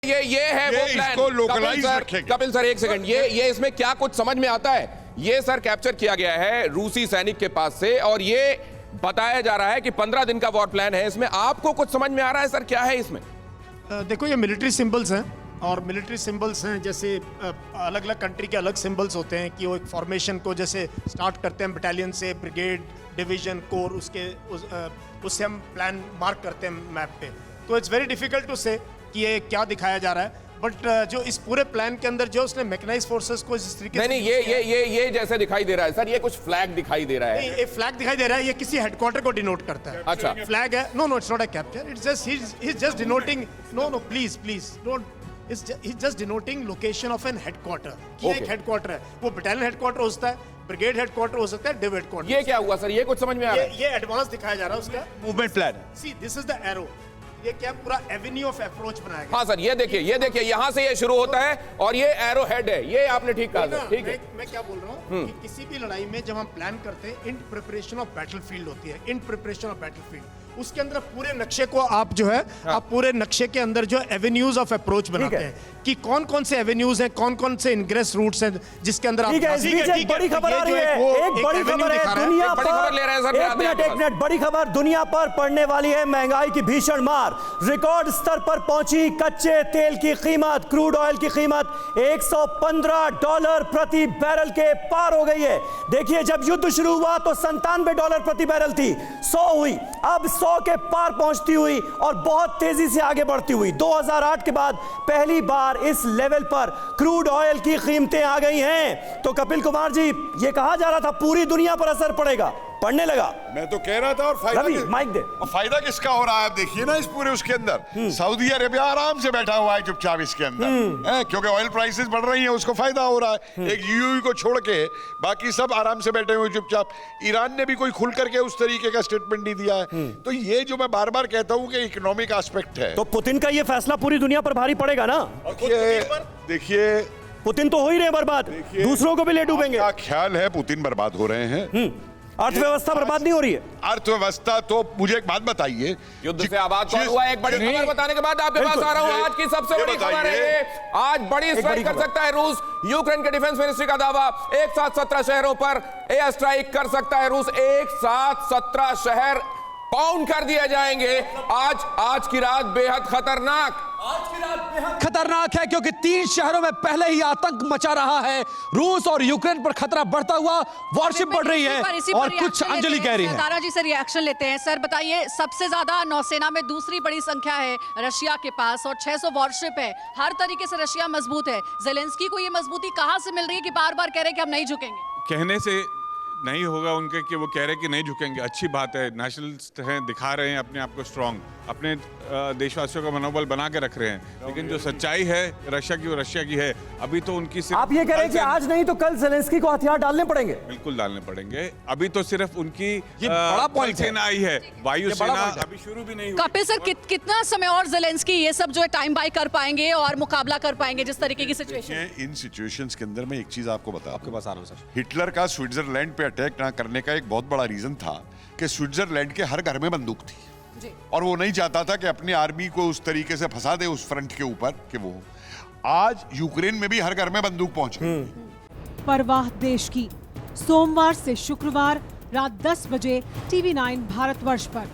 ये है वो प्लान। इसको लोकलाइज रखेंगे। कपिल सर एक सेकंड, ये इसमें क्या कुछ समझ में आता है? ये सर कैप्चर किया गया है रूसी सैनिक के पास से और ये बताया जा रहा है कि 15 दिन का वॉर प्लान है। इसमें आपको कुछ समझ में आ रहा है सर, क्या है इसमें? देखो ये मिलिट्री सिंबल्स हैं और मिलिट्री सिंबल्स हैं, जैसे अलग अलग कंट्री के अलग सिंबल्स होते हैं कि वो एक फॉर्मेशन को जैसे स्टार्ट करते हैं बटालियन से, ब्रिगेड, डिवीजन, कोर, उससे हम प्लान मार्क करते हैं मैप पे। तो इट्स वेरी डिफिकल्ट टू से कि ये क्या दिखाया जा रहा है, बट जो इस पूरे प्लान के अंदर जो उसने मैकेनाइज्ड फोर्सेस को इस तरीके से नहीं, ये जैसे दिखाई दे रहा है सर, ये कुछ फ्लैग दिखाई दे रहा है। नहीं, एक फ्लैग दिखाई दे रहा है, ये किसी हेडक्वार्टर को डिनोट करता है। अच्छा, फ्लैग है। No it's not a capture, it's just he is just denoting. No please don't, it's just denoting location of an headquarter. ये एक हेडक्वार्टर है, वो बटालियन हेडक्वार्टर हो सकता है, ब्रिगेड हेडक्वार्टर हो सकता है, डिव हेडक्वार्टर। ये क्या हुआ सर, ये कुछ समझ में आ रहा है? ये एडवांस दिखाया जा रहा है उसका movement plan. See this is the arrow, ये क्या पूरा एवेन्यू ऑफ अप्रोच बनाया गया। हाँ सर, ये देखिए यहाँ से ये शुरू होता है और ये एरो हेड है। ये आपने ठीक कहा सर, ठीक है। मैं क्या बोल रहा हूँ कि किसी भी लड़ाई में जब हम प्लान करते हैं, इन प्रिपरेशन ऑफ बैटलफील्ड होती है, इन प्रिपरेशन ऑफ बैटलफील्ड, उसके अंदर पूरे नक्शे को आप जो है आप पूरे नक्शे के अंदर जो एवेन्यूज ऑफ अप्रोच बनाते हैं कि कौन कौन से एवेन्यूज हैं, कौन कौन से इनग्रेस रूट्स हैं जिसके अंदर आप। एक बड़ी खबर आ रही है, एक बड़ी खबर है दुनिया पर। एक मिनट, बड़ी खबर दुनिया पर पड़ने वाली है। महंगाई की भीषण मार, रिकॉर्ड स्तर पर पहुंची कच्चे तेल की कीमत, क्रूड ऑयल की कीमत $115 प्रति बैरल के पार हो गई है। देखिए, जब युद्ध शुरू हुआ तो $97 प्रति बैरल थी, 100 हुई, अब 100 के पार पहुंचती हुई और बहुत तेजी से आगे बढ़ती हुई 2008 के बाद पहली बार इस लेवल पर क्रूड ऑयल की कीमतें आ गई हैं। तो कपिल कुमार जी, ये कहा जा रहा था पूरी दुनिया पर असर पड़ेगा, पड़ने लगा। मैं तो कह रहा था, और फायदा किसका हो रहा है? देखिए ना इस पूरे उसके अंदर सऊदी अरेबिया आराम से बैठा हुआ है चुपचाप इसके अंदर, क्योंकि ऑयल प्राइसेस बढ़ रही हैं, उसको फायदा हो रहा है। एक यूएई को छोड़ के बाकी सब आराम से बैठे हुए चुपचाप। ईरान ने भी कोई खुल करके उस तरीके का स्टेटमेंट नहीं दिया है। तो ये जो मैं बार बार कहता हूँ कि इकोनॉमिक एस्पेक्ट है, तो पुतिन का ये फैसला पूरी दुनिया पर भारी पड़ेगा ना। देखिए पुतिन तो हो ही रहे बर्बाद, दूसरों को भी ले डूबेंगे। क्या ख्याल है पुतिन बर्बाद हो रहे हैं? अर्थव्यवस्था बर्बाद नहीं हो रही है। अर्थव्यवस्था तो मुझे एक बात बताइए, युद्ध से आबाद कौन हुआ? एक बड़ी खबर बताने के बाद आपके पास आ रहा हूं। आज की सबसे बड़ी खबर है ये, आज बड़ी स्ट्राइक कर सकता है रूस। यूक्रेन के डिफेंस मिनिस्ट्री का दावा, एक साथ 17 शहरों पर एयर स्ट्राइक कर सकता है रूस। एक साथ 17 शहर पाउंड कर दिए जाएंगे। आज की रात बेहद खतरनाक है क्योंकि 3 शहरों में पहले ही आतंक मचा रहा है। रूस और यूक्रेन पर खतरा बढ़ता हुआ, वॉरशिप बढ़ रही है और कुछ अंजलि कह रही है। दारा जी से रिएक्शन लेते हैं। सर बताइए, सबसे ज्यादा नौसेना में दूसरी बड़ी संख्या है रशिया के पास और 600 वॉरशिप है। हर तरीके से रशिया मजबूत है। जेलेंस्की को ये मजबूती कहां से मिल रही है कि बार बार कह रहे हैं कि हम नहीं झुकेंगे? कहने से नहीं होगा उनके कि वो कह रहे कि नहीं झुकेंगे। अच्छी बात है, नेशनलिस्ट हैं, दिखा रहे हैं अपने आप को स्ट्रांग, अपने देशवासियों का मनोबल बना के रख रहे हैं। लेकिन जो सच्चाई है रशिया की, वो रशिया की है। अभी तो उनकी सिर्फ, आप ये कह रहे हैं कि आज नहीं तो कल जेलेंस्की को हथियार डालने पड़ेंगे। बिल्कुल डालने पड़ेंगे। अभी तो सिर्फ उनकी ये बड़ा पॉइंट सेना आई है, वायुसेना अभी शुरू भी नहीं हुई। कपिल सर, कितना समय और जेलेंस्की ये सब जो है टाइम बाय कर पाएंगे और मुकाबला कर पाएंगे जिस तरीके की सिचुएशन? इन सिचुएशंस के अंदर मैं एक चीज आपको बता, आपके पास आ रहा हूं सर। हिटलर का स्विट्जरलैंड पे अटैक ना करने का एक बहुत बड़ा रीजन था कि स्विट्जरलैंड के हर घर में बंदूक थी और वो नहीं चाहता था कि अपनी आर्मी को उस तरीके से फंसा दे उस फ्रंट के ऊपर कि वो आज यूक्रेन में भी हर घर में बंदूक पहुंच गई। परवाह देश की, सोमवार से शुक्रवार रात 10 बजे TV9 भारतवर्ष पर।